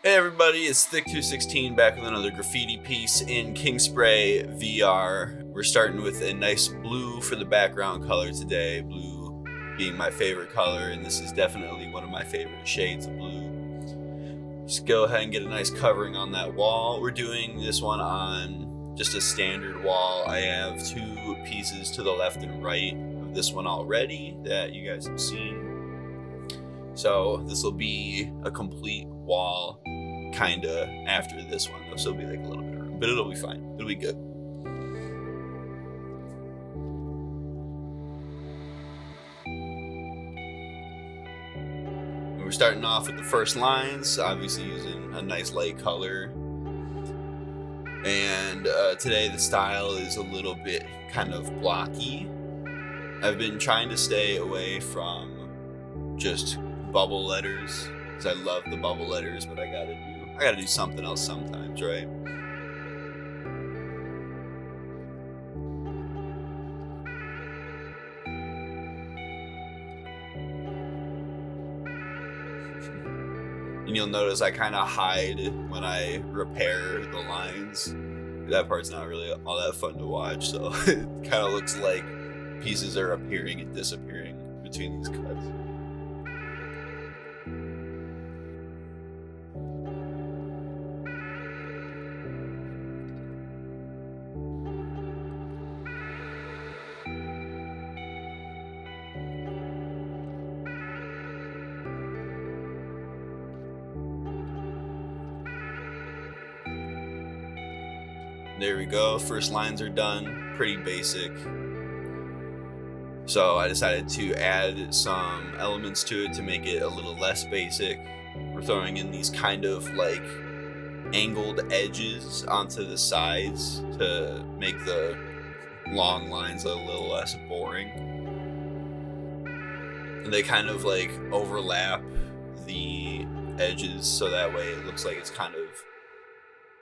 Hey everybody, it's thiCC back with another graffiti piece in Kingspray VR. We're starting with a nice blue for the background color today, blue being my favorite color, and this is definitely one of my favorite shades of blue. Just go ahead and get a nice covering on that wall. We're doing this one on just a standard wall. I have two pieces to the left and right of this one already that you guys have seen. So this will be a complete wall kinda after this one, though, so it'll be like a little bit of room, but it'll be fine. It'll be good. And we're starting off with the first lines, obviously using a nice light color. And today the style is a little bit kind of blocky. I've been trying to stay away from just bubble letters, because I love the bubble letters, but I gotta do something else sometimes, right? And you'll notice I kind of hide when I repair the lines. That part's not really all that fun to watch, so it kind of looks like pieces are appearing and disappearing between these cuts. There we go, first lines are done, pretty basic. So I decided to add some elements to it to make it a little less basic. We're throwing in these kind of like angled edges onto the sides to make the long lines a little less boring. And they kind of like overlap the edges so that way it looks like it's kind of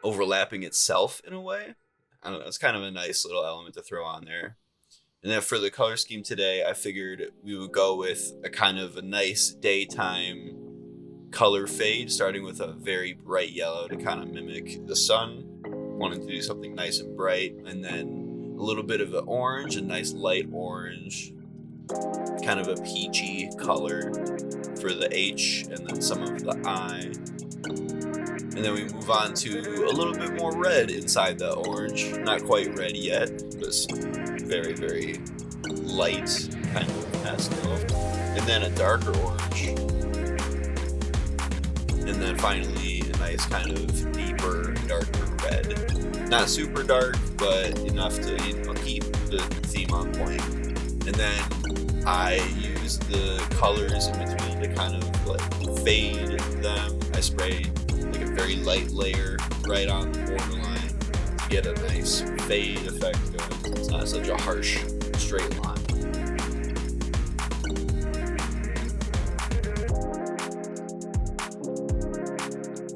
overlapping itself in a way. I don't know, it's kind of a nice little element to throw on there. And then for the color scheme today, I figured we would go with a kind of a nice daytime color fade, starting with a very bright yellow to kind of mimic the sun. Wanted to do something nice and bright, and then a little bit of an orange, a nice light orange, kind of a peachy color for the H, and then some of the I. And then we move on to a little bit more red inside the orange. Not quite red yet, just very, very light kind of pastel. And then a darker orange. And then finally a nice kind of deeper, darker red. Not super dark, but enough to keep the theme on point. And then I use the colors in between to kind of like fade them. I spray like a very light layer right on the borderline to get a nice fade effect going. It's not such a harsh straight line.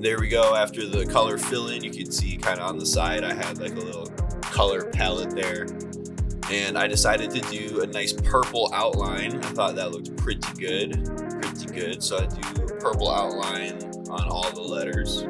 There we go. After the color fill in, you can see kind of on the side I had like a little color palette there. And I decided to do a nice purple outline. I thought that looked pretty good. So I do a purple outline on all the letters.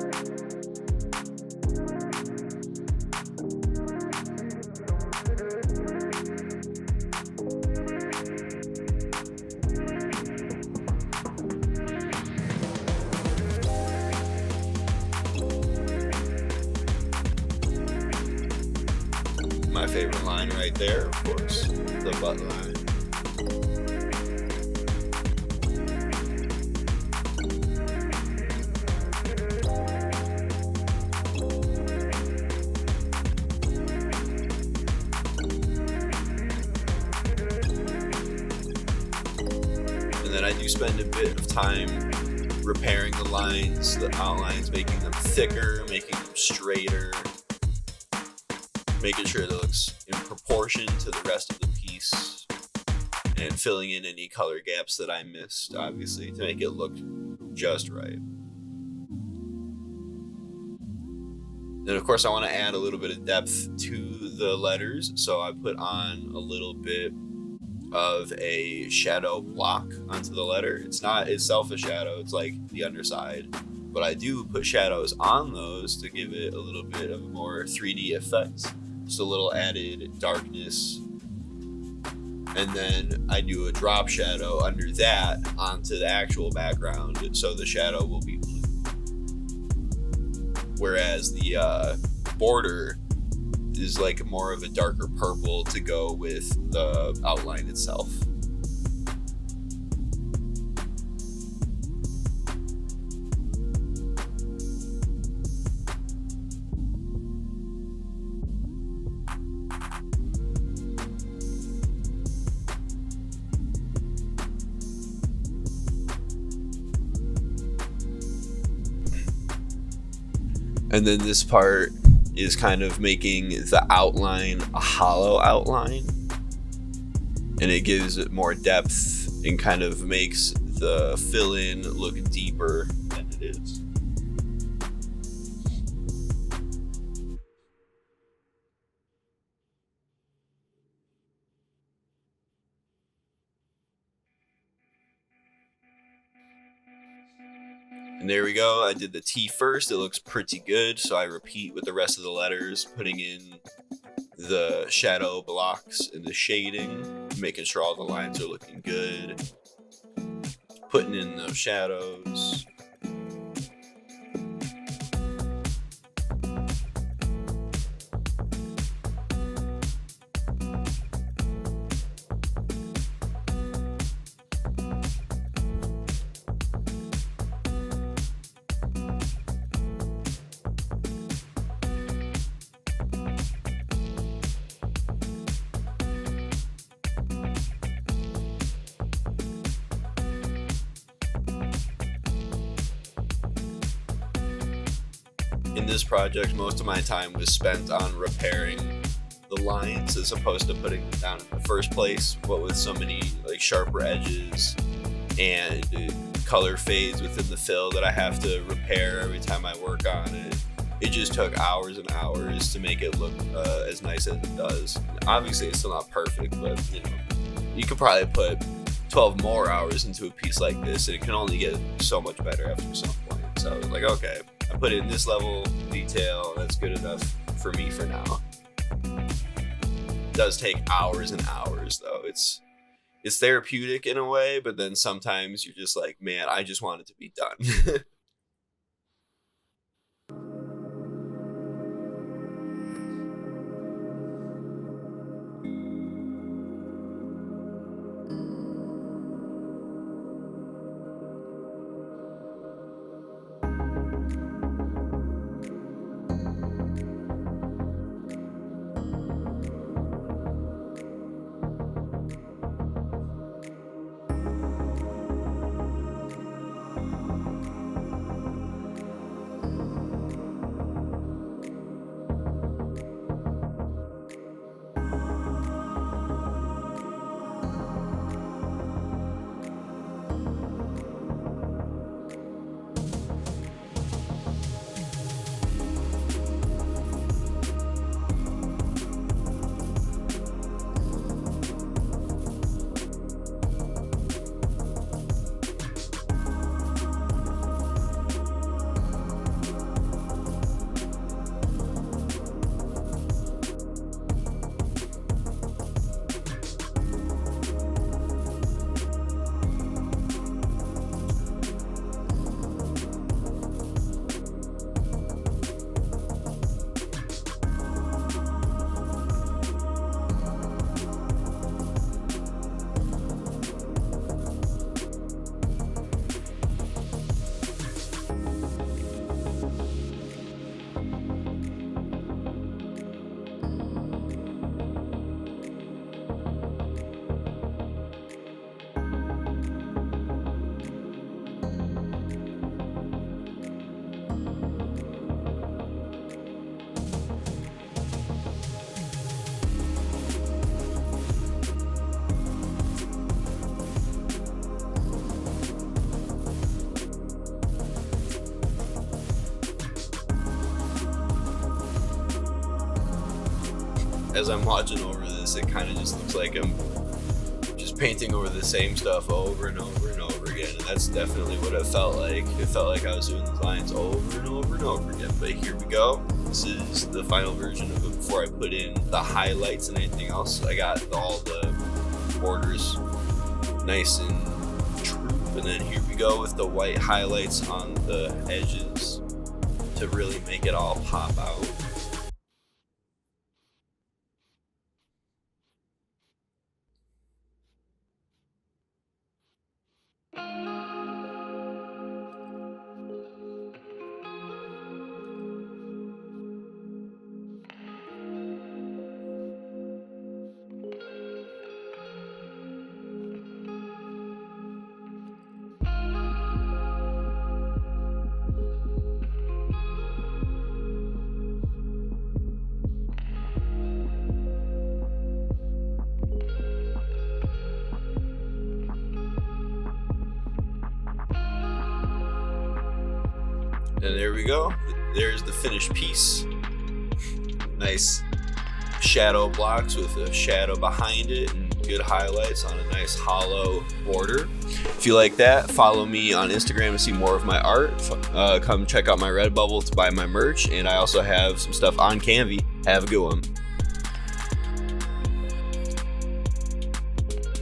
My favorite line right there, of course, the butt line. I do spend a bit of time repairing the lines, the outlines, making them thicker, making them straighter, making sure it looks in proportion to the rest of the piece, and filling in any color gaps that I missed, obviously, to make it look just right. Then of course I want to add a little bit of depth to the letters, so I put on a little bit of a shadow block onto the letter. It's not itself a shadow, it's like the underside. But I do put shadows on those to give it a little bit of a more 3D effect. Just a little added darkness. And then I do a drop shadow under that onto the actual background, so the shadow will be blue. Whereas the border is like more of a darker purple to go with the outline itself. And then this part is kind of making the outline a hollow outline. And it gives it more depth and kind of makes the fill-in look deeper than it is. And there we go. I did the T first. It looks pretty good. So I repeat with the rest of the letters, putting in the shadow blocks and the shading, making sure all the lines are looking good. Putting in those shadows. In this project, most of my time was spent on repairing the lines as opposed to putting them down in the first place. But with so many like sharper edges and color fades within the fill that I have to repair every time I work on it, it just took hours and hours to make it look as nice as it does. Obviously, it's still not perfect, but you know, you could probably put 12 more hours into a piece like this, and it can only get so much better after some point. So I was like, okay, I put it in this level of detail, that's good enough for me for now. It does take hours and hours though. It's therapeutic in a way, but then sometimes you're just like, man, I just want it to be done. As I'm watching over this, it kind of just looks like I'm just painting over the same stuff over and over and over again, and that's definitely what it felt like. It felt like I was doing these lines over and over and over again. But here we go. This is the final version of it before I put in the highlights and anything else. I got all the borders nice and true, and then here we go with the white highlights on the edges to really make it all pop out. And there we go. There's the finished piece. Nice shadow blocks with a shadow behind it and good highlights on a nice hollow border. If you like that, follow me on Instagram to see more of my art. Come check out my Redbubble to buy my merch. And I also have some stuff on Canvy. Have a good one.